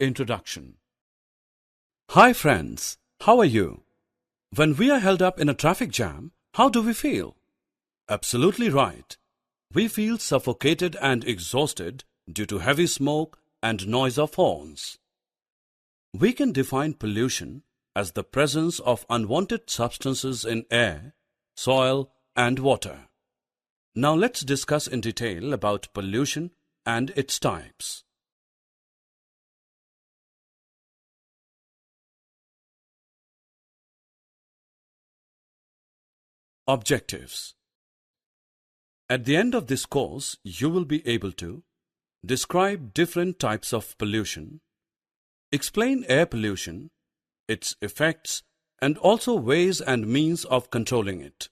Introduction. Hi friends, how are you? When we are held up in a traffic jam, how do we feel? Absolutely right. We feel suffocated and exhausted due to heavy smoke and noise of horns. We can define pollution as the presence of unwanted substances in air, soil and water. Now let's discuss in detail about pollution and its types. Objectives. At the end of this course, you will be able to describe different types of pollution, explain air pollution, its effects, and also ways and means of controlling it.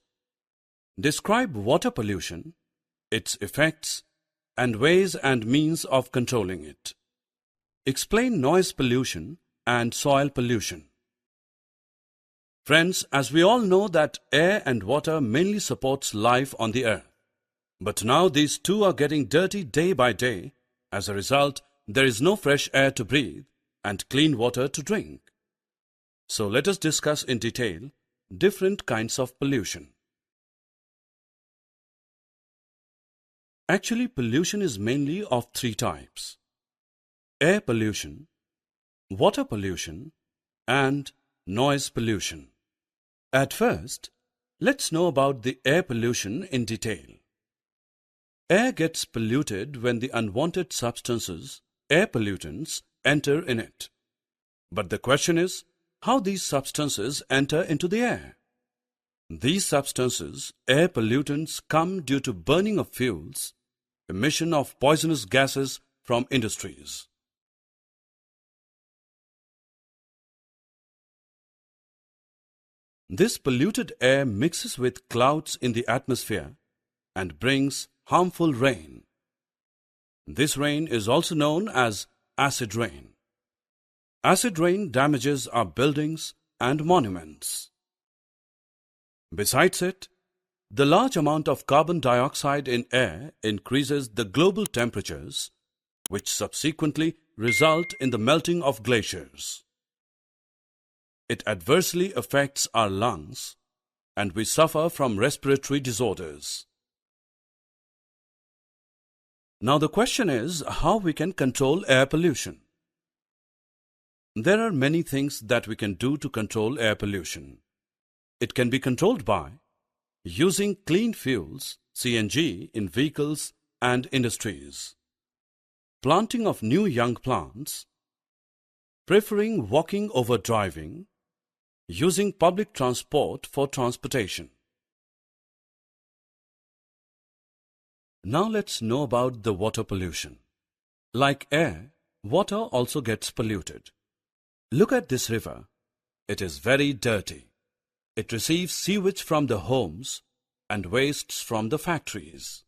Describe water pollution, its effects, and ways and means of controlling it. Explain noise pollution and soil pollution. Friends, as we all know that air and water mainly supports life on the earth. But now these two are getting dirty day by day. As a result, there is no fresh air to breathe and clean water to drink. So let us discuss in detail different kinds of pollution. Actually, pollution is mainly of three types: air pollution, water pollution, and noise pollution. At first, let's know about the air pollution in detail. Air gets polluted when the unwanted substances, air pollutants, enter in it. But the question is, how these substances enter into the air? These substances, air pollutants, come due to burning of fuels, emission of poisonous gases from industries. This polluted air mixes with clouds in the atmosphere and brings harmful rain. This rain is also known as acid rain. Acid rain damages our buildings and monuments. Besides it, the large amount of carbon dioxide in air increases the global temperatures, which subsequently result in the melting of glaciers. It adversely affects our lungs, and we suffer from respiratory disorders. Now the question is how we can control air pollution. There are many things that we can do to control air pollution. It can be controlled by using clean fuels, CNG, in vehicles and industries, planting of new young plants, preferring walking over driving, using public transport for transportation. Now let's know about the water pollution. Like air, water also gets polluted. Look at this river. It is very dirty. It receives sewage from the homes and wastes from the factories.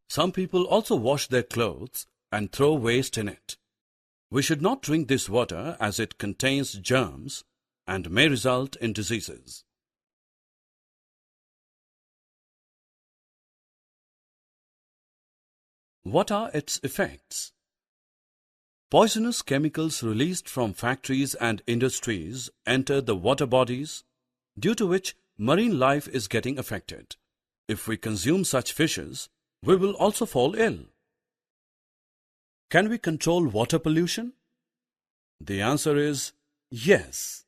Some people also wash their clothes and throw waste in it. We should not drink this water as it contains germs and may result in diseases. What are its effects? Poisonous chemicals released from factories and industries enter the water bodies, due to which marine life is getting affected. If we consume such fishes, we will also fall ill. Can we control water pollution? The answer is yes.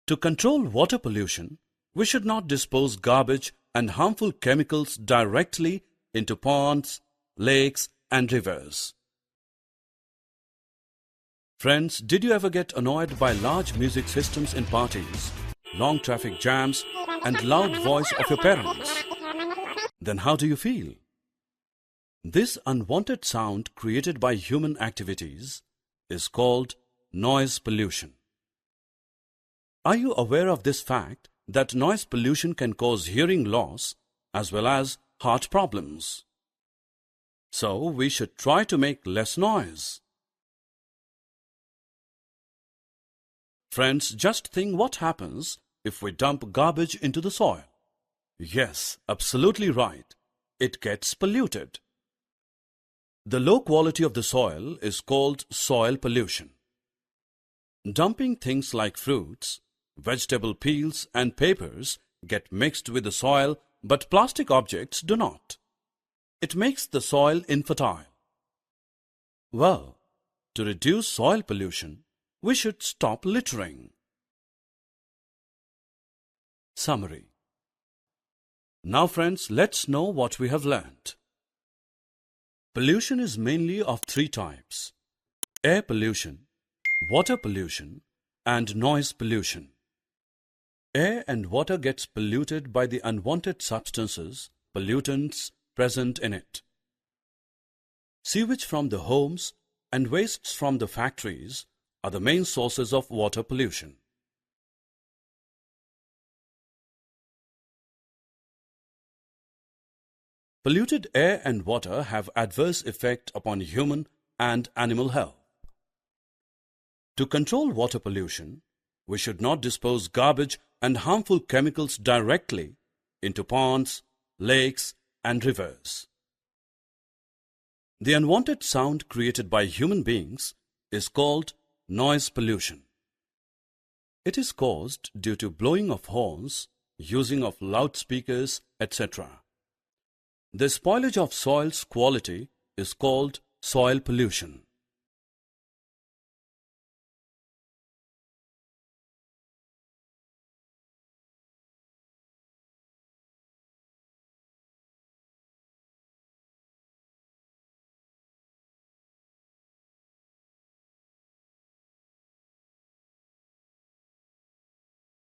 To control water pollution, we should not dispose garbage and harmful chemicals directly into ponds, lakes, and rivers. Friends, did you ever get annoyed by large music systems in parties, long traffic jams, and loud voice of your parents? Then how do you feel? This unwanted sound created by human activities is called noise pollution. Are you aware of this fact that noise pollution can cause hearing loss as well as heart problems? So we should try to make less noise. Friends, just think what happens if we dump garbage into the soil. Yes, absolutely right. It gets polluted. The low quality of the soil is called soil pollution. Dumping things like fruits, vegetable peels and papers get mixed with the soil, but plastic objects do not. It makes the soil infertile. Well, to reduce soil pollution, we should stop littering. Summary. Now friends, let's know what we have learnt. Pollution is mainly of three types: air pollution, water pollution, and noise pollution. Air and water gets polluted by the unwanted substances, pollutants present in it. Sewage from the homes and wastes from the factories are the main sources of water pollution. Polluted air and water have adverse effect upon human and animal health. To control water pollution, we should not dispose garbage and harmful chemicals directly into ponds, lakes, and rivers. The unwanted sound created by human beings is called noise pollution. It is caused due to blowing of horns, using of loudspeakers, etc. The spoilage of soil's quality is called soil pollution.